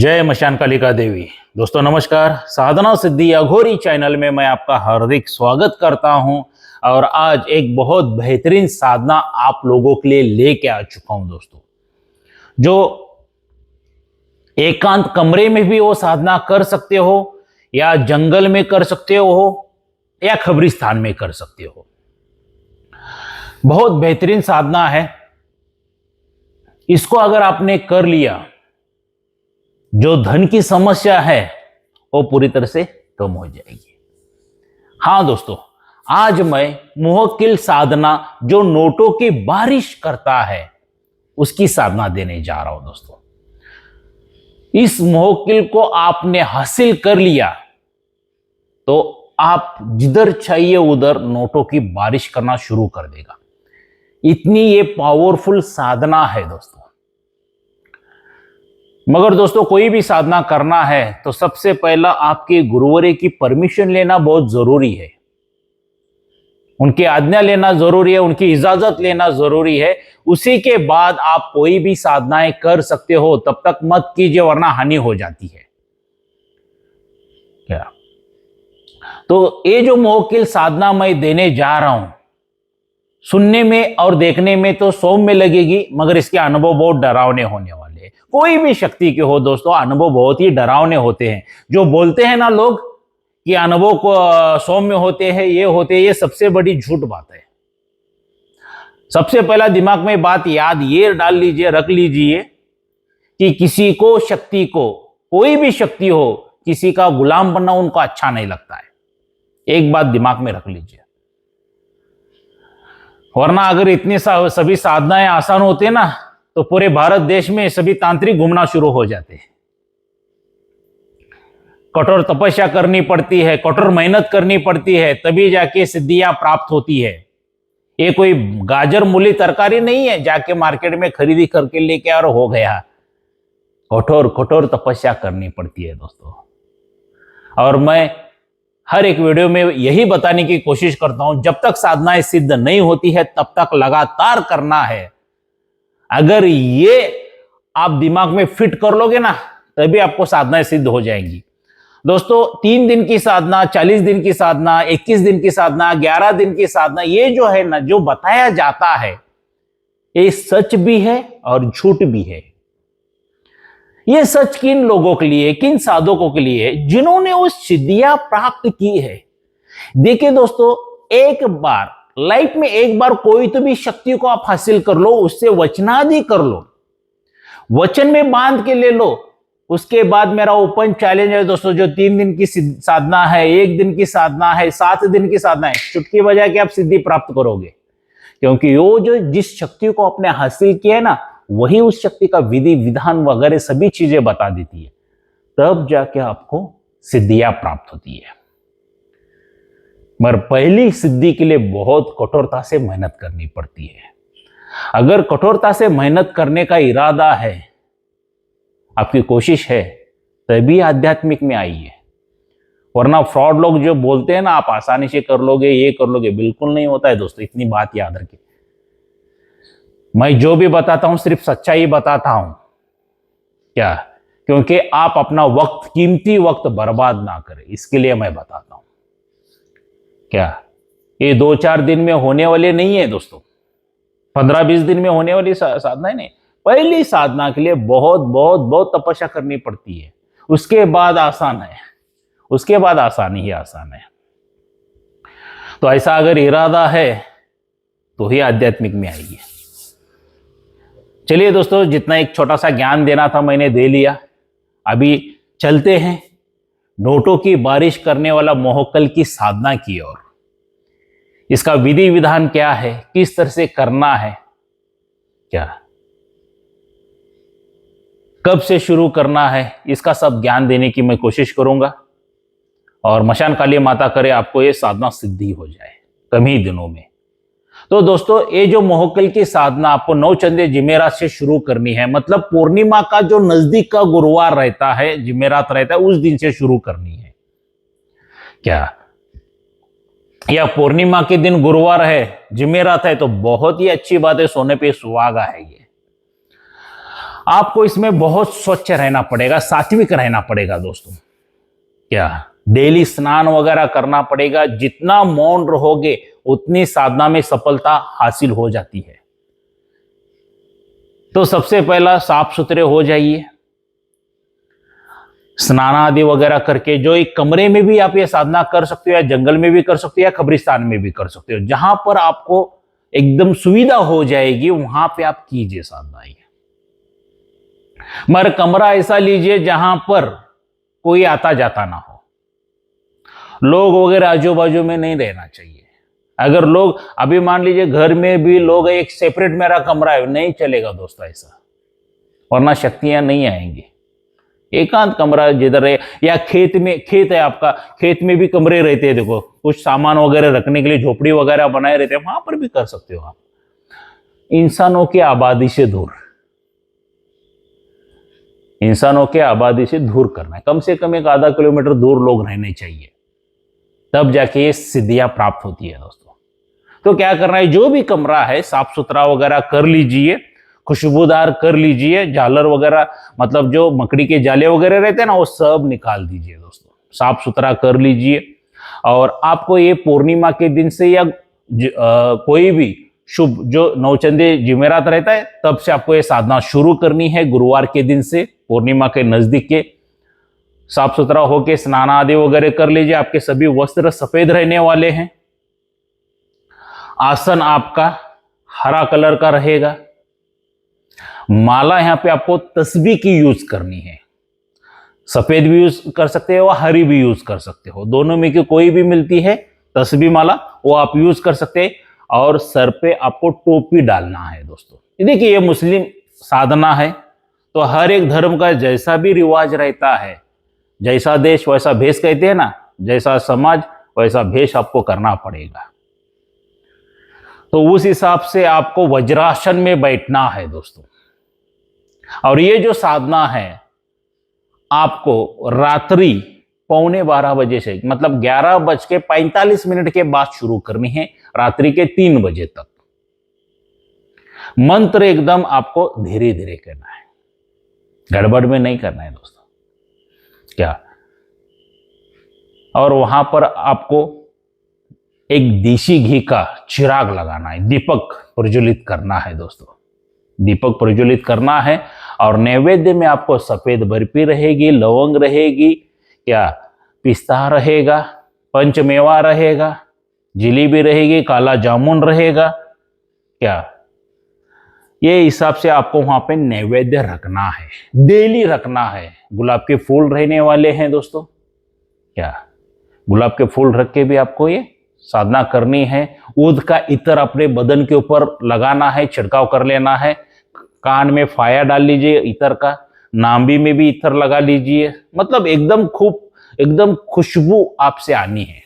जय मशान कालिका देवी। दोस्तों नमस्कार। साधना सिद्धि अघोरी चैनल में मैं आपका हार्दिक स्वागत करता हूं और आज एक बहुत बेहतरीन साधना आप लोगों के लिए लेके आ चुका हूं दोस्तों, जो एकांत कमरे में भी वो साधना कर सकते हो या जंगल में कर सकते हो या कब्रिस्तान में कर सकते हो। बहुत बेहतरीन साधना है। इसको अगर आपने कर लिया, जो धन की समस्या है वो पूरी तरह से कम हो जाएगी। हां दोस्तों, आज मैं मुवक्किल साधना जो नोटों की बारिश करता है उसकी साधना देने जा रहा हूं दोस्तों। इस मुवक्किल को आपने हासिल कर लिया तो आप जिधर चाहिए उधर नोटों की बारिश करना शुरू कर देगा। इतनी ये पावरफुल साधना है दोस्तों। मगर दोस्तों, कोई भी साधना करना है तो सबसे पहला आपके गुरुवरे की परमिशन लेना बहुत जरूरी है। उनकी आज्ञा लेना जरूरी है, उनकी इजाजत लेना जरूरी है। उसी के बाद आप कोई भी साधनाएं कर सकते हो। तब तक मत कीजिए वरना हानि हो जाती है। क्या तो ये जो मुवक्किल साधना मैं देने जा रहा हूं, सुनने में और देखने में तो सौम्य लगेगी, मगर इसके अनुभव बहुत डरावने होने वाले हैं। कोई भी शक्ति के हो दोस्तों, अनुभव बहुत ही डरावने होते हैं। जो बोलते हैं ना लोग कि अनुभव को सौम्य होते हैं, ये सबसे बड़ी झूठ बात है। सबसे पहला दिमाग में बात याद ये डाल लीजिए, रख लीजिए कि किसी को शक्ति को, कोई भी शक्ति हो, किसी का गुलाम बनना उनको अच्छा नहीं लगता है। एक बात दिमाग में रख लीजिए। वरना अगर इतनी सभी साधनाएं आसान होते ना तो पूरे भारत देश में सभी तांत्रिक घूमना शुरू हो जाते हैं। कठोर तपस्या करनी पड़ती है, कठोर मेहनत करनी पड़ती है, तभी जाके सिद्धियां प्राप्त होती है। ये कोई गाजर मूली तरकारी नहीं है जाके मार्केट में खरीदी करके लेके और हो गया। कठोर तपस्या करनी पड़ती है दोस्तों। और मैं हर एक वीडियो में यही बताने की कोशिश करता हूं, जब तक साधनाएं सिद्ध नहीं होती है तब तक लगातार करना है। अगर ये आप दिमाग में फिट कर लोगे ना तभी आपको साधनाएं सिद्ध हो जाएंगी दोस्तों। 3 दिन की साधना, 40 दिन की साधना, 21 दिन की साधना, 11 दिन की साधना, ये जो है ना, जो बताया जाता है ये सच भी है और झूठ भी है। ये सच किन लोगों के लिए, किन साधकों के लिए, जिन्होंने वो सिद्धियां प्राप्त की है। देखिए दोस्तों, एक बार लाइफ में एक बार कोई तो भी शक्ति को आप हासिल कर लो, उससे वचनादि कर लो, वचन में बांध के ले लो। उसके बाद मेरा ओपन चैलेंज है दोस्तों, जो 3 दिन की साधना है, 1 दिन की साधना है, 7 दिन की साधना है, चुटकी बजा के आप सिद्धि प्राप्त करोगे। क्योंकि वो जो जिस शक्ति को आपने हासिल किया है ना, वही उस शक्ति का विधि विधान वगैरह सभी चीजें बता देती है। तब जाके आपको सिद्धियां प्राप्त होती है। मगर पहली सिद्धि के लिए बहुत कठोरता से मेहनत करनी पड़ती है। अगर कठोरता से मेहनत करने का इरादा है, आपकी कोशिश है, तभी आध्यात्मिक में आइए। वरना फ्रॉड लोग जो बोलते हैं ना आप आसानी से कर लोगे, ये कर लोगे, बिल्कुल नहीं होता है दोस्तों। इतनी बात याद रखिए, मैं जो भी बताता हूं सिर्फ सच्चाई बताता हूं। क्या? क्योंकि आप अपना वक्त, कीमती वक्त बर्बाद ना करें, इसके लिए मैं बताता हूं। क्या ये 2-4 दिन में होने वाले नहीं है दोस्तों, 15-20 दिन में होने वाली साधना नहीं। पहली साधना के लिए बहुत बहुत बहुत तपस्या करनी पड़ती है। उसके बाद आसान है, उसके बाद आसानी ही आसान है। तो ऐसा अगर इरादा है तो ही आध्यात्मिक में आइए। चलिए दोस्तों, जितना एक छोटा सा ज्ञान देना था मैंने दे लिया। अभी चलते हैं नोटों की बारिश करने वाला मुवक्किल की साधना की ओर। इसका विधि विधान क्या है, किस तरह से करना है, क्या कब से शुरू करना है, इसका सब ज्ञान देने की मैं कोशिश करूंगा। और मशान काली माता करे आपको ये साधना सिद्धि हो जाए कम ही दिनों में। तो दोस्तों, ये जो मुवक्किल की साधना आपको 9 चंदे जिमेरात से शुरू करनी है। मतलब पूर्णिमा का जो नजदीक का गुरुवार रहता है, जिमेरात रहता है, उस दिन से शुरू करनी है। क्या या पूर्णिमा के दिन गुरुवार है, जिमेरात है, तो बहुत ही अच्छी बात है, सोने पे सुहागा है ये। आपको इसमें बहुत स्वच्छ रहना पड़ेगा, सात्विक रहना पड़ेगा दोस्तों। क्या डेली स्नान वगैरह करना पड़ेगा। जितना मौन रहोगे उतनी साधना में सफलता हासिल हो जाती है। तो सबसे पहला साफ सुथरे हो जाइए, स्नान आदि वगैरह करके। जो एक कमरे में भी आप ये साधना कर सकते हो, या जंगल में भी कर सकते हो, या कब्रिस्तान में भी कर सकते हो। जहां पर आपको एकदम सुविधा हो जाएगी वहां पे आप कीजिए साधना। मगर कमरा ऐसा लीजिए जहां पर कोई आता जाता ना हो, लोग वगैरह आजू बाजू में नहीं रहना चाहिए। अगर लोग, अभी मान लीजिए घर में भी लोग, एक सेपरेट मेरा कमरा है, नहीं चलेगा दोस्तों ऐसा, वरना शक्तियां नहीं आएंगी। एकांत कमरा जिधर है, या खेत में, खेत है आपका, खेत में भी कमरे रहते हैं। देखो कुछ सामान वगैरह रखने के लिए झोपड़ी वगैरह बनाए रहते हैं, वहां पर भी कर सकते हो आप। इंसानों की आबादी से दूर, इंसानों के आबादी से दूर करना है। कम से कम एक आधा किलोमीटर दूर लोग रहने चाहिए, तब जाके ये सिद्धियां प्राप्त होती है दोस्तों। तो क्या करना है, जो भी कमरा है साफ सुथरा वगैरह कर लीजिए, खुशबूदार कर लीजिए। झालर वगैरह, मतलब जो मकड़ी के जाले वगैरह रहते हैं ना, वो सब निकाल दीजिए दोस्तों, साफ सुथरा कर लीजिए। और आपको ये पूर्णिमा के दिन से, या कोई भी शुभ जो नौचंदे जिमेरात रहता है, तब से आपको ये साधना शुरू करनी है। गुरुवार के दिन से, पूर्णिमा के नजदीक के, साफ सुथरा होके स्नान आदि वगैरह कर लीजिए। आपके सभी वस्त्र सफेद रहने वाले हैं। आसन आपका हरा कलर का रहेगा। माला यहां पे आपको तस्बीह की यूज करनी है। सफेद भी यूज कर सकते हो, हरी भी यूज कर सकते हो, दोनों में की कोई भी मिलती है तस्बीह माला, वो आप यूज कर सकते हैं। और सर पे आपको टोपी डालना है दोस्तों। देखिए ये मुस्लिम साधना है, तो हर एक धर्म का जैसा भी रिवाज रहता है, जैसा देश वैसा भेष कहते हैं ना, जैसा समाज वैसा भेष आपको करना पड़ेगा। तो उस हिसाब से आपको वज्रासन में बैठना है दोस्तों। और ये जो साधना है आपको रात्रि 11:15 बजे से, मतलब 11:45 के बाद शुरू करनी है, रात्रि के 3 बजे तक। मंत्र एकदम आपको धीरे धीरे करना है, गड़बड़ में नहीं करना है दोस्तों। क्या, और वहां पर आपको एक देसी घी का चिराग लगाना है, दीपक प्रज्वलित करना है दोस्तों, दीपक प्रज्वलित करना है। और नैवेद्य में आपको सफेद बर्फी रहेगी, लवंग रहेगी, क्या पिस्ता रहेगा, पंचमेवा रहेगा, जलेबी रहेगी, काला जामुन रहेगा। क्या, ये हिसाब से आपको वहां पे नैवेद्य रखना है, डेली रखना है। गुलाब के फूल रहने वाले हैं दोस्तों। क्या, गुलाब के फूल रख के भी आपको ये साधना करनी है। ऊद का इत्र अपने बदन के ऊपर लगाना है, छिड़काव कर लेना है। कान में फाया डाल लीजिए इत्र का, नाभि में भी इत्र लगा लीजिए। मतलब एकदम खूब, एकदम खुशबू आपसे आनी है।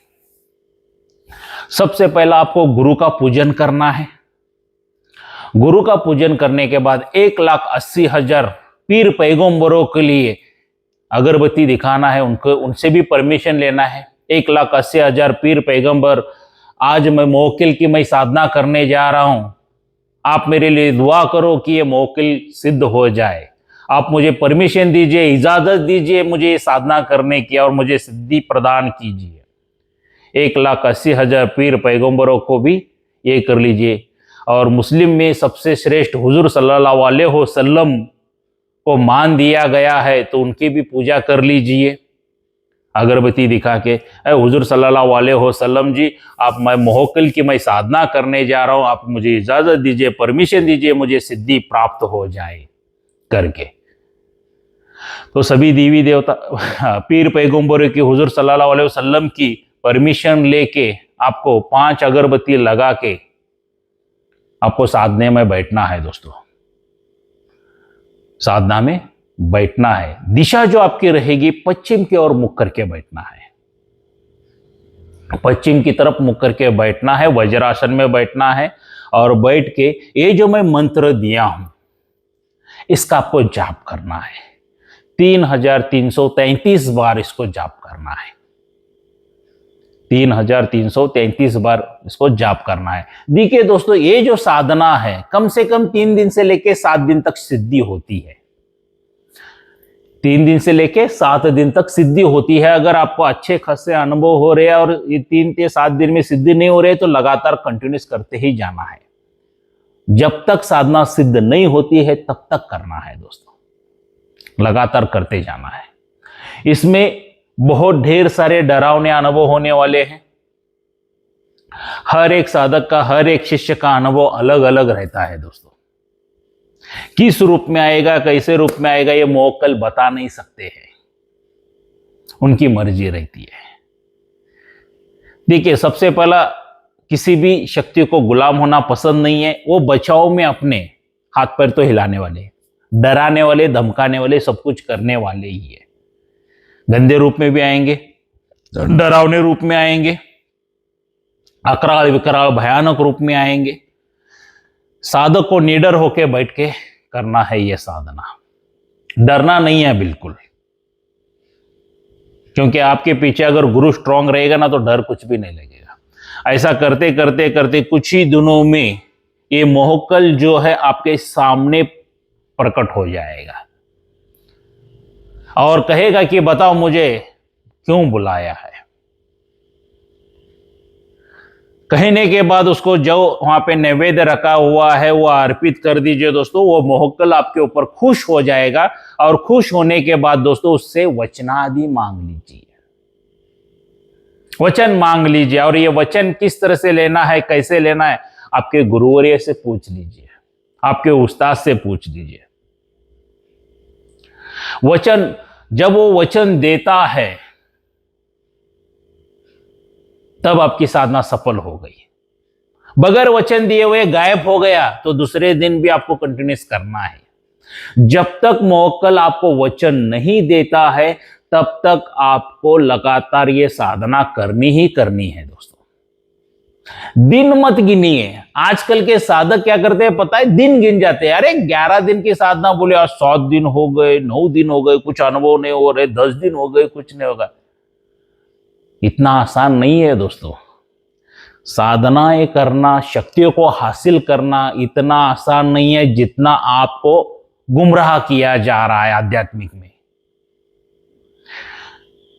सबसे पहला आपको गुरु का पूजन करना है। गुरु का पूजन करने के बाद 1,80,000 पीर पैगंबरों के लिए अगरबत्ती दिखाना है, उनको, उनसे भी परमिशन लेना है। 1,80,000 पीर पैगंबर, आज मैं मौकिल की मैं साधना करने जा रहा हूं, आप मेरे लिए दुआ करो कि ये मौकिल सिद्ध हो जाए। आप मुझे परमिशन दीजिए, इजाजत दीजिए मुझे ये साधना करने की, और मुझे सिद्धि प्रदान कीजिए। 1,80,000 पीर पैगंबरों को भी ये कर लीजिए। और मुस्लिम में सबसे श्रेष्ठ हुजूर सल्लल्लाहु अलैहि वसल्लम को मान दिया गया है, तो उनकी भी पूजा कर लीजिए अगरबत्ती दिखा के। हुजूर सल्लल्लाहु अलैहि वसल्लम जी, आप, मैं मोहकिल की मैं साधना करने जा रहा हूँ, आप मुझे इजाजत दीजिए, परमिशन दीजिए, मुझे सिद्धि प्राप्त हो जाए करके। तो सभी देवी देवता, पीर पैगंबरों की, हुजूर सल्लल्लाहु अलैहि वसल्लम की परमिशन लेके आपको 5 अगरबत्ती लगा के आपको साधने में बैठना है दोस्तों। साधना में बैठना है। दिशा जो आपकी रहेगी पश्चिम की ओर मुख करके बैठना है, पश्चिम की तरफ मुख करके बैठना है, वज्रासन में बैठना है। और बैठ के ये जो मैं मंत्र दिया हूं इसका आपको जाप करना है। 3,333 बार इसको जाप करना है। 3,333 बार इसको जाप करना है। देखिए दोस्तों, ये जो साधना है कम से कम 3 दिन से लेकर 7 दिन तक सिद्धि होती है। 3 दिन से लेके 7 दिन तक सिद्धि होती है। अगर आपको अच्छे खासे अनुभव हो रहे हैं और ये 3 से 7 दिन में सिद्धि नहीं हो रही है तो लगातार कंटिन्यूस करते ही जाना है। जब तक साधना सिद्ध नहीं होती है तब तक करना है दोस्तों, लगातार करते जाना है। इसमें बहुत ढेर सारे डरावने अनुभव होने वाले हैं। हर एक साधक का, हर एक शिष्य का अनुभव अलग अलग रहता है दोस्तों। किस रूप में आएगा, कैसे रूप में आएगा, ये मोक्कल बता नहीं सकते हैं, उनकी मर्जी रहती है। देखिए, सबसे पहला, किसी भी शक्ति को गुलाम होना पसंद नहीं है। वो बचाव में अपने हाथ पैर तो हिलाने वाले, डराने वाले, धमकाने वाले, सब कुछ करने वाले ही है। गंदे रूप में भी आएंगे, डरावने रूप में आएंगे, अकराल विकराल भयानक रूप में आएंगे। साधक को निडर होके बैठ के करना है यह साधना, डरना नहीं है बिल्कुल। क्योंकि आपके पीछे अगर गुरु स्ट्रांग रहेगा ना तो डर कुछ भी नहीं लगेगा। ऐसा करते करते करते कुछ ही दिनों में ये मोहकल जो है आपके सामने प्रकट हो जाएगा और कहेगा कि बताओ मुझे क्यों बुलाया है। कहने के बाद उसको जो वहां पे नैवेद्य रखा हुआ है वो अर्पित कर दीजिए दोस्तों। वो मोहकल आपके ऊपर खुश हो जाएगा और खुश होने के बाद दोस्तों उससे वचनादि मांग लीजिए, वचन मांग लीजिए। और ये वचन किस तरह से लेना है, कैसे लेना है, आपके गुरुवर्य से पूछ लीजिए, आपके उस्ताद से पूछ लीजिए। वचन, जब वो वचन देता है तब आपकी साधना सफल हो गई। बगैर वचन दिए हुए गायब हो गया तो दूसरे दिन भी आपको कंटिन्यूस करना है। जब तक मोक्कल आपको वचन नहीं देता है तब तक आपको लगातार ये साधना करनी ही करनी है दोस्तों। दिन मत गिनिए। आजकल के साधक क्या करते हैं पता है, दिन गिन जाते हैं। अरे 11 दिन की साधना बोले, आज 7 दिन हो गए, 9 दिन हो गए, कुछ अनुभव नहीं हो रहे, 10 दिन हो गए, कुछ नहीं होगा। इतना आसान नहीं है दोस्तों। साधनाएं करना, शक्तियों को हासिल करना इतना आसान नहीं है जितना आपको गुमराह किया जा रहा है आध्यात्मिक में।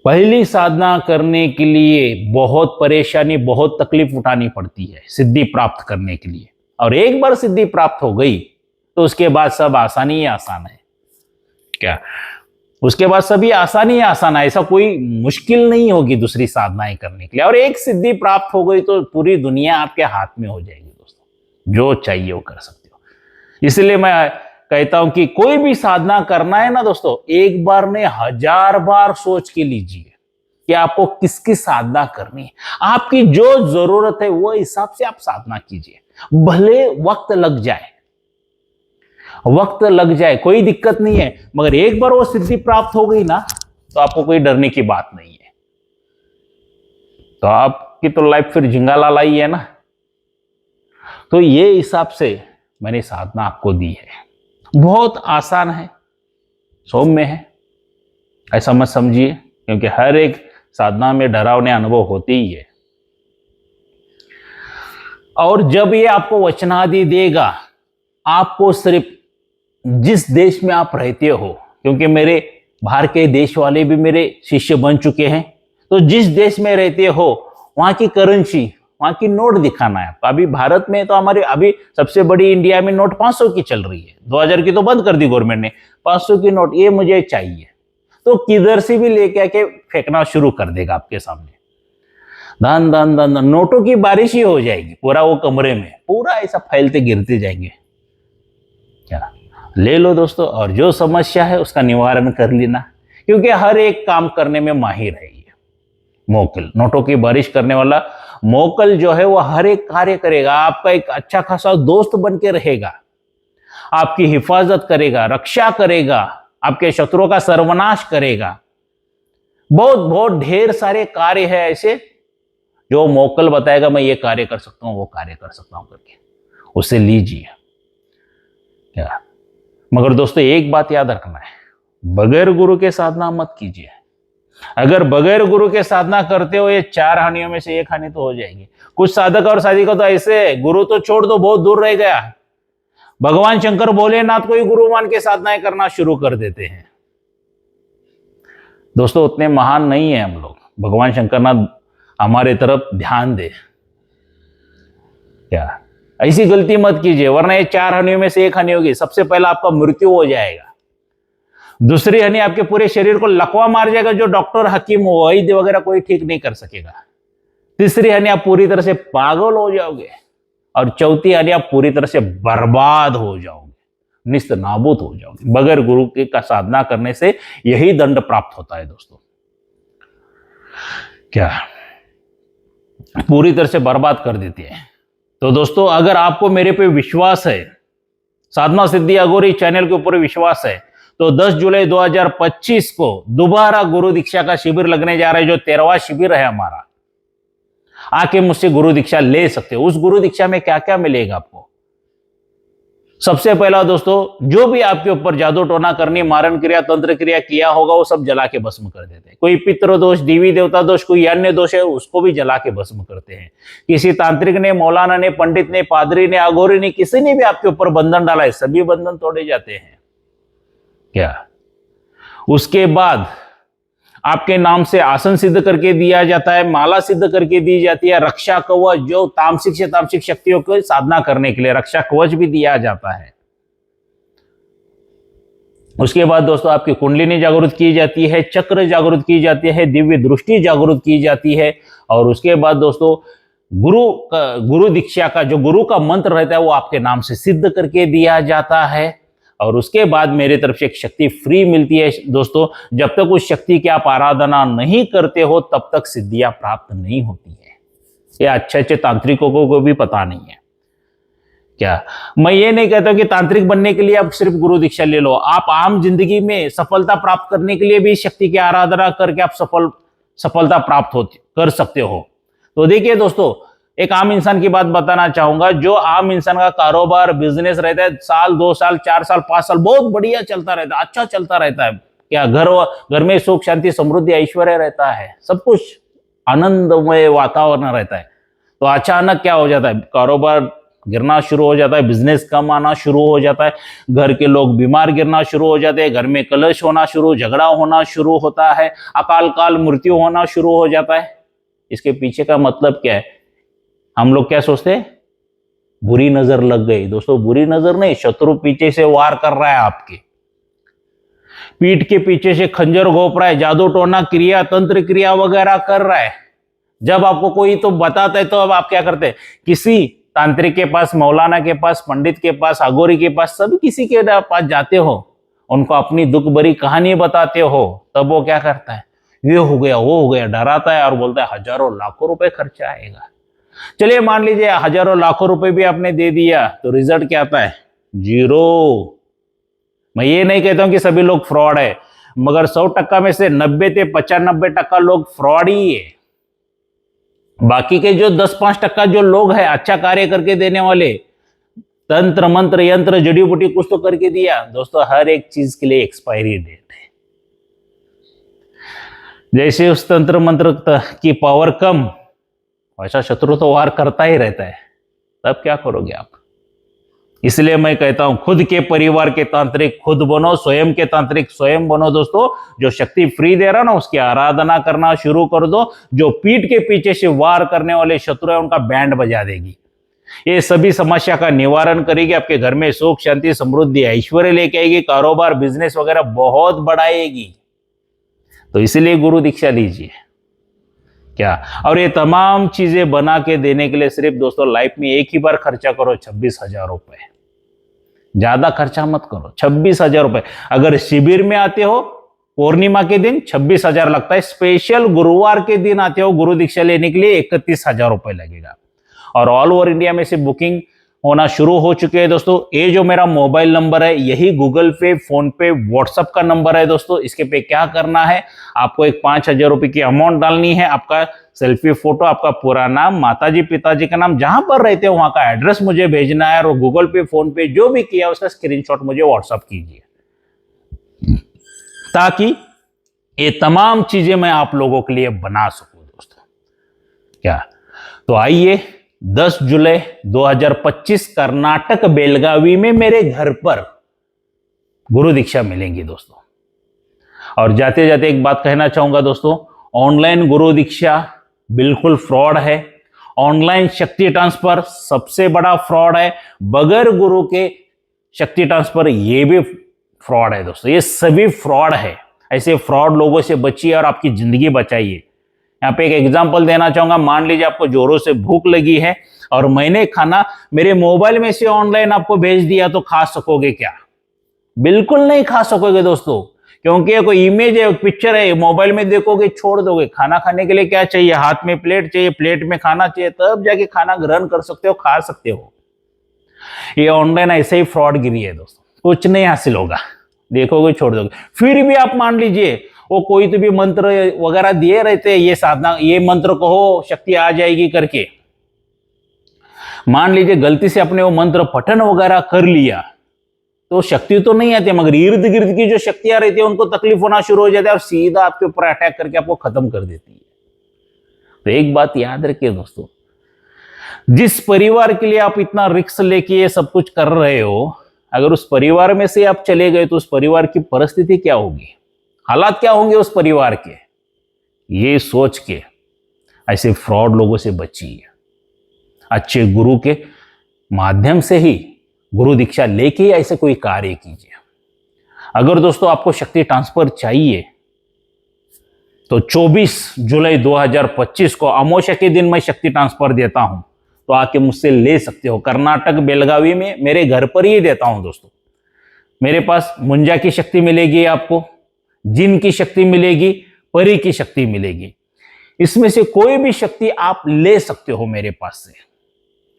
पहली साधना करने के लिए बहुत परेशानी, बहुत तकलीफ उठानी पड़ती है सिद्धि प्राप्त करने के लिए। और एक बार सिद्धि प्राप्त हो गई तो उसके बाद सब आसानी ही आसान है। क्या उसके बाद सभी आसानी आसान है, ऐसा कोई मुश्किल नहीं होगी दूसरी साधनाएं करने के लिए। और एक सिद्धि प्राप्त हो गई तो पूरी दुनिया आपके हाथ में हो जाएगी दोस्तों, जो चाहिए वो कर सकते हो। इसलिए मैं कहता हूं कि कोई भी साधना करना है ना दोस्तों, एक बार नहीं 1000 बार सोच के लीजिए कि आपको किसकी साधना करनी है। आपकी जो जरूरत है वो हिसाब से आप साधना कीजिए। भले वक्त लग जाए, वक्त लग जाए, कोई दिक्कत नहीं है, मगर एक बार वो सिद्धि प्राप्त हो गई ना तो आपको कोई डरने की बात नहीं है। तो आपकी तो लाइफ फिर झिंगालाला ही है ना। तो ये हिसाब से मैंने साधना आपको दी है। बहुत आसान है, सौम्य है, ऐसा मत समझिए, क्योंकि हर एक साधना में डरावने अनुभव होते ही है। और जब ये आपको वचनादि देगा, आपको सिर्फ जिस देश में आप रहते हो, क्योंकि मेरे बाहर के देश वाले भी मेरे शिष्य बन चुके हैं, तो जिस देश में रहते हो वहां की करेंसी, वहां की नोट दिखाना है आपको। अभी भारत में तो हमारे अभी सबसे बड़ी इंडिया में नोट 500 की चल रही है, 2000 की तो बंद कर दी गवर्नमेंट ने। 500 की नोट ये मुझे चाहिए, तो किधर से भी लेके आके फेंकना शुरू कर देगा आपके सामने। धन धन धन धन नोटों की बारिश ही हो जाएगी पूरा वो कमरे में, पूरा ऐसा फैलते गिरते जाएंगे। क्या ले लो दोस्तों, और जो समस्या है उसका निवारण कर लेना, क्योंकि हर एक काम करने में माहिर है ये मोक्कल। नोटों की बारिश करने वाला मोक्कल जो है वो हर एक कार्य करेगा, आपका एक अच्छा खासा दोस्त बन के रहेगा, आपकी हिफाजत करेगा, रक्षा करेगा, आपके शत्रुओं का सर्वनाश करेगा। बहुत बहुत ढेर सारे कार्य है ऐसे जो मोक्कल बताएगा, मैं ये कार्य कर सकता हूं, वो कार्य कर सकता हूं करके, उसे लीजिए। क्या मगर दोस्तों एक बात याद रखना है, बगैर गुरु के साधना मत कीजिए। अगर बगैर गुरु के साधना करते हो, ये 4 हानियों में से 1 हानि तो हो जाएगी। कुछ साधक और साधिका तो ऐसे, गुरु तो छोड़ दो, बहुत दूर रह गया, भगवान शंकर भोलेनाथ को ही गुरु मान के साधनाएं करना शुरू कर देते हैं। दोस्तों उतने महान नहीं है हम लोग, भगवान शंकरनाथ हमारे तरफ ध्यान दे। क्या ऐसी गलती मत कीजिए, वरना ये 4 हनियों में से 1 हनी होगी, सबसे पहला आपका मृत्यु हो जाएगा। दूसरी हनी आपके पूरे शरीर को लकवा मार जाएगा, जो डॉक्टर, हकीम, वैद्य वगैरह कोई ठीक नहीं कर सकेगा। तीसरी हनी आप पूरी तरह से पागल हो जाओगे, और चौथी हनी आप पूरी तरह से बर्बाद हो जाओगे, निस्त नाबूद हो जाओगे। बगैर गुरु की का साधना करने से यही दंड प्राप्त होता है दोस्तों। क्या पूरी तरह से बर्बाद कर देती है। तो दोस्तों अगर आपको मेरे पे विश्वास है, साधना सिद्धि अघोरी चैनल के ऊपर विश्वास है, तो 10 जुलाई 2025 को दोबारा गुरु दीक्षा का शिविर लगने जा रहा है, जो 13वां शिविर है हमारा। आके मुझसे गुरु दीक्षा ले सकते हो। उस गुरु दीक्षा में क्या क्या मिलेगा आपको? सबसे पहला दोस्तों, जो भी आपके ऊपर जादू टोना करनी, मारण क्रिया, तंत्र क्रिया किया होगा, वो सब जला के भस्म कर देते हैं। कोई पितृ दोष, देवी देवता दोष, कोई अन्य दोष है, उसको भी जला के भस्म करते हैं। किसी तांत्रिक ने, मौलाना ने, पंडित ने, पादरी ने, अघोरी ने, किसी ने भी आपके ऊपर बंधन डाला है, सभी बंधन तोड़े जाते हैं। क्या उसके बाद आपके नाम से आसन सिद्ध करके दिया जाता है, माला सिद्ध करके दी जाती है, रक्षा कवच, जो तामसिक से तामसिक शक्तियों को साधना करने के लिए रक्षा कवच भी दिया जाता है। उसके बाद दोस्तों आपकी कुंडलिनी जागृत की जाती है, चक्र जागृत की जाती है, दिव्य दृष्टि जागृत की जाती है। और उसके बाद दोस्तों गुरु दीक्षा का जो गुरु का मंत्र रहता है, वो आपके नाम से सिद्ध करके दिया जाता है। और उसके बाद मेरी तरफ से एक शक्ति फ्री मिलती है दोस्तों। जब तक उस शक्ति की आप आराधना नहीं करते हो, तब तक सिद्धियां प्राप्त नहीं होती है। ये अच्छे अच्छे तांत्रिकों को भी पता नहीं है। क्या मैं ये नहीं कहता कि तांत्रिक बनने के लिए आप सिर्फ गुरु दीक्षा ले लो। आप आम जिंदगी में सफलता प्राप्त करने के लिए भी शक्ति की आराधना करके आप सफलता प्राप्त कर सकते हो। तो देखिए दोस्तों, एक आम इंसान की बात बताना चाहूंगा। जो आम इंसान का कारोबार, बिजनेस रहता है, साल, 2 साल, 4 साल, 5 साल बहुत बढ़िया चलता रहता है, अच्छा चलता रहता है, क्या घर में सुख, शांति, समृद्धि, ऐश्वर्य रहता है, सब कुछ आनंदमय वातावरण रहता है। तो अचानक क्या हो जाता है, कारोबार गिरना शुरू हो जाता है, बिजनेस कम आना शुरू हो जाता है, घर के लोग बीमार गिरना शुरू हो जाते हैं, घर में कलश होना शुरू, झगड़ा होना शुरू होता है, अकाल काल मृत्यु होना शुरू हो जाता है। इसके पीछे का मतलब क्या है? हम लोग क्या सोचते हैं? बुरी नजर लग गई। दोस्तों बुरी नजर नहीं, शत्रु पीछे से वार कर रहा है, आपके पीठ के पीछे से खंजर घोंप रहा है, जादू टोना क्रिया, तंत्र क्रिया वगैरह कर रहा है। जब आपको कोई तो बताता है, तो अब आप क्या करते हैं? किसी तांत्रिक के पास, मौलाना के पास, पंडित के पास, अघोरी के पास, सभी किसी के पास जाते हो, उनको अपनी दुख भरी कहानी बताते हो। तब वो क्या करता है? ये हो गया, वो हो गया, डराता है और बोलता है हजारों लाखों रुपए खर्चा आएगा। चलिए मान लीजिए हजारों लाखों रुपए भी आपने दे दिया, तो रिजल्ट क्या आता है? 0। मैं ये नहीं कहता हूं कि सभी लोग फ्रॉड है, मगर 100% में से 90 से 95% लोग फ्रॉड ही है। बाकी के जो 10-5% जो लोग हैं अच्छा कार्य करके देने वाले, तंत्र मंत्र यंत्र जड़ी बूटी कुछ तो करके दिया। दोस्तों हर एक चीज के लिए एक्सपायरी डेट है। जैसे उस तंत्र मंत्र की पावर कम, वैसा शत्रु तो वार करता ही रहता है। तब क्या करोगे आप? इसलिए मैं कहता हूं, खुद के परिवार के तांत्रिक खुद बनो, स्वयं के तांत्रिक स्वयं बनो। दोस्तों जो शक्ति फ्री दे रहा ना, उसकी आराधना करना शुरू कर दो। जो पीठ के पीछे से वार करने वाले शत्रु है, उनका बैंड बजा देगी। ये सभी समस्या का निवारण करेगी, आपके घर में सुख, शांति, समृद्धि, ऐश्वर्य लेके आएगी, कारोबार, बिजनेस वगैरह बहुत बढ़ाएगी। तो इसलिए गुरु दीक्षा लीजिए। क्या और ये तमाम चीजें बना के देने के लिए सिर्फ दोस्तों लाइफ में एक ही बार खर्चा करो, 26,000 रुपए। ज्यादा खर्चा मत करो, 26,000 रुपए। अगर शिविर में आते हो पूर्णिमा के दिन 26,000 लगता है। स्पेशल गुरुवार के दिन आते हो गुरु दीक्षा लेने के लिए 31,000 रुपए लगेगा। और ऑल ओवर इंडिया में से बुकिंग होना शुरू हो चुके हैं दोस्तों। ये जो मेरा मोबाइल नंबर है, यही गूगल पे, फोन पे, व्हाट्सएप का नंबर है दोस्तों। इसके पे क्या करना है, आपको एक 5,000 रुपए की अमाउंट डालनी है, आपका सेल्फी फोटो, आपका पूरा नाम, माताजी पिताजी का नाम, जहां पर रहते हो वहां का एड्रेस मुझे भेजना है, और गूगल पे, फोन पे जो भी किया उसका स्क्रीनशॉट मुझे व्हाट्सएप कीजिए, ताकि ये तमाम चीजें मैं आप लोगों के लिए बना सकूं दोस्तों। क्या तो आइए 10 जुलाई 2025 कर्नाटक बेलगावी में मेरे घर पर गुरु दीक्षा मिलेंगी दोस्तों। और जाते जाते एक बात कहना चाहूंगा दोस्तों, ऑनलाइन गुरु दीक्षा बिल्कुल फ्रॉड है। ऑनलाइन शक्ति ट्रांसफर सबसे बड़ा फ्रॉड है। बगैर गुरु के शक्ति ट्रांसफर ये भी फ्रॉड है दोस्तों। ये सभी फ्रॉड है। ऐसे फ्रॉड लोगों से बचिए और आपकी जिंदगी बचाइए। यहाँ पे एक एग्जांपल देना चाहूंगा। मान लीजिए आपको जोरों से भूख लगी है और मैंने खाना मेरे मोबाइल में से ऑनलाइन आपको भेज दिया, तो खा सकोगे क्या? बिल्कुल नहीं खा सकोगे दोस्तों, क्योंकि ये कोई इमेज है, पिक्चर है, मोबाइल में देखोगे छोड़ दोगे। खाना खाने के लिए क्या चाहिए? हाथ में प्लेट चाहिए, प्लेट में खाना चाहिए, तब जाके खाना ग्रहण कर सकते हो, खा सकते हो। ये ऑनलाइन ऐसे ही फ्रॉडगिरी है दोस्तों, कुछ नहीं हासिल होगा, देखोगे छोड़ दोगे। फिर भी आप मान लीजिए वो कोई तो भी मंत्र वगैरह दिए रहते हैं, ये साधना, ये मंत्र कहो शक्ति आ जाएगी करके। मान लीजिए गलती से अपने वो मंत्र पठन वगैरह कर लिया तो शक्ति तो नहीं आती, मगर इर्द गिर्द की जो शक्तियां रहती है उनको तकलीफ होना शुरू हो जाता है और सीधा आपके ऊपर अटैक करके आपको खत्म कर देती है। तो एक बात याद रखिए दोस्तों, जिस परिवार के लिए आप इतना रिस्क लेके ये सब कुछ कर रहे हो, अगर उस परिवार में से आप चले गए तो उस परिवार की परिस्थिति क्या होगी, हालात क्या होंगे उस परिवार के, ये सोच के ऐसे फ्रॉड लोगों से बचिए। अच्छे गुरु के माध्यम से ही, गुरु दीक्षा लेके ही ऐसे कोई कार्य कीजिए। अगर दोस्तों आपको शक्ति ट्रांसफर चाहिए तो 24 जुलाई 2025 को अमावस्या के दिन मैं शक्ति ट्रांसफर देता हूं, तो आके मुझसे ले सकते हो। कर्नाटक बेलगावी में मेरे घर पर ही देता हूं दोस्तों। मेरे पास मुंजा की शक्ति मिलेगी, आपको जिन की शक्ति मिलेगी, परी की शक्ति मिलेगी। इसमें से कोई भी शक्ति आप ले सकते हो मेरे पास से,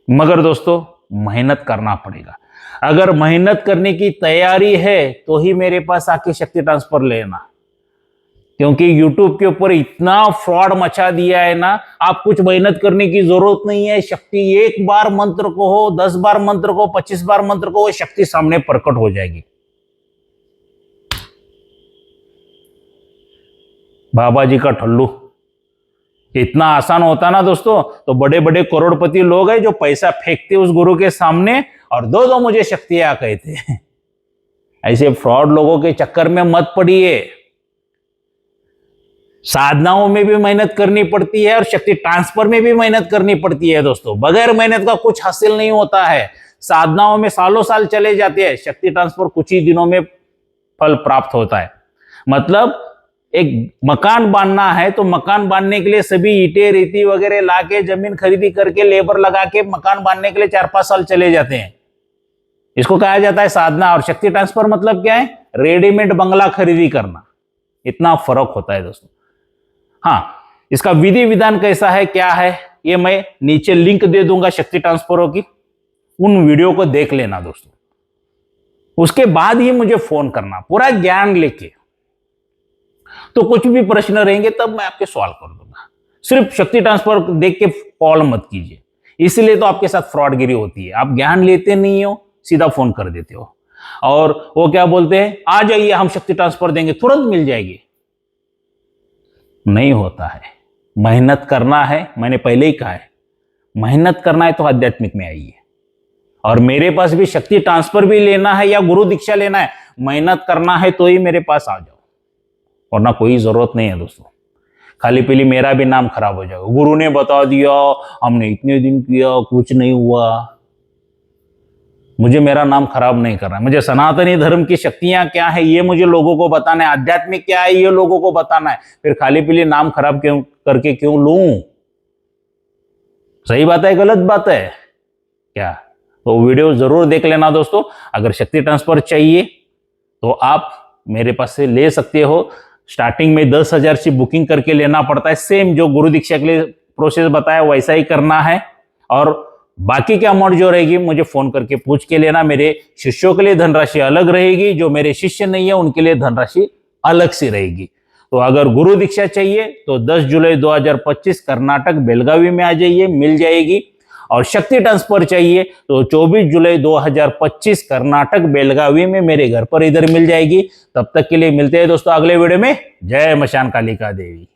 मगर दोस्तों मेहनत करना पड़ेगा। अगर मेहनत करने की तैयारी है तो ही मेरे पास आके शक्ति ट्रांसफर लेना, क्योंकि YouTube के ऊपर इतना फ्रॉड मचा दिया है ना, आप कुछ मेहनत करने की जरूरत नहीं है। शक्ति एक बार मंत्र को हो, 10 बार मंत्र को, 25 बार मंत्र को, वो शक्ति सामने प्रकट हो जाएगी। बाबा जी का ठल्लू इतना आसान होता ना दोस्तों, तो बड़े बड़े करोड़पति लोग हैं जो पैसा फेंकते उस गुरु के सामने और दो मुझे शक्तियां कहते हैं। ऐसे फ्रॉड लोगों के चक्कर में मत पड़िए। साधनाओं में भी मेहनत करनी पड़ती है और शक्ति ट्रांसफर में भी मेहनत करनी पड़ती है दोस्तों। बगैर मेहनत का कुछ हासिल नहीं होता है। साधनाओं में सालों साल चले जाते हैं, शक्ति ट्रांसफर कुछ ही दिनों में फल प्राप्त होता है। मतलब एक मकान बांधना है तो मकान बांधने के लिए सभी ईंटें रेती वगैरह लाके, जमीन खरीदी करके, लेबर लगा के मकान बांधने के लिए 4-5 साल चले जाते हैं। इसको कहा जाता है साधना। और शक्ति ट्रांसफर मतलब क्या है? रेडीमेड बंगला खरीदी करना। इतना फर्क होता है दोस्तों। हाँ, इसका विधि विधान कैसा है, क्या है, ये मैं नीचे लिंक दे दूंगा शक्ति ट्रांसफरों की, उन वीडियो को देख लेना दोस्तों। उसके बाद ही मुझे फोन करना पूरा ज्ञान लेके। तो कुछ भी प्रश्न रहेंगे तब मैं आपके सवाल कर दूंगा। सिर्फ शक्ति ट्रांसफर देख के कॉल मत कीजिए, इसलिए तो आपके साथ फ्रॉडगिरी होती है। आप ज्ञान लेते नहीं हो, सीधा फोन कर देते हो और वो क्या बोलते हैं, आ जाइए हम शक्ति ट्रांसफर देंगे, तुरंत मिल जाएगी। नहीं होता है। मेहनत करना है, मैंने पहले ही कहा है, मेहनत करना है तो आध्यात्मिक में आइए। और मेरे पास भी शक्ति ट्रांसफर भी लेना है या गुरु दीक्षा लेना है, मेहनत करना है तो ही मेरे पास आ जाओ, वरना कोई जरूरत नहीं है दोस्तों। खाली पीली मेरा भी नाम खराब हो जाएगा। गुरु ने बता दिया, हमने इतने दिन किया, कुछ नहीं हुआ। मुझे मेरा नाम खराब नहीं करना है। मुझे सनातनी धर्म की शक्तियां क्या है ये मुझे लोगों को बताना है, आध्यात्मिक क्या है ये लोगों को बताना है। फिर खाली पीली नाम खराब क्यों करके क्यों लूं? सही बात है, गलत बात है क्या? तो वीडियो जरूर देख लेना दोस्तों। अगर शक्ति ट्रांसफर चाहिए तो आप मेरे पास से ले सकते हो। स्टार्टिंग में 10,000 से बुकिंग करके लेना पड़ता है। सेम जो गुरु दीक्षा के लिए प्रोसेस बताया वैसा ही करना है। और बाकी की अमाउंट जो रहेगी मुझे फोन करके पूछ के लेना। मेरे शिष्यों के लिए धनराशि अलग रहेगी, जो मेरे शिष्य नहीं है उनके लिए धनराशि अलग से रहेगी। तो अगर गुरु दीक्षा चाहिए तो 10 जुलाई 2025 कर्नाटक बेलगावी में आ जाइए, मिल जाएगी। और शक्ति ट्रांसफर चाहिए तो 24 जुलाई 2025 कर्नाटक बेलगावी में मेरे घर पर इधर मिल जाएगी। तब तक के लिए मिलते हैं दोस्तों अगले वीडियो में। जय मशान कालिका देवी।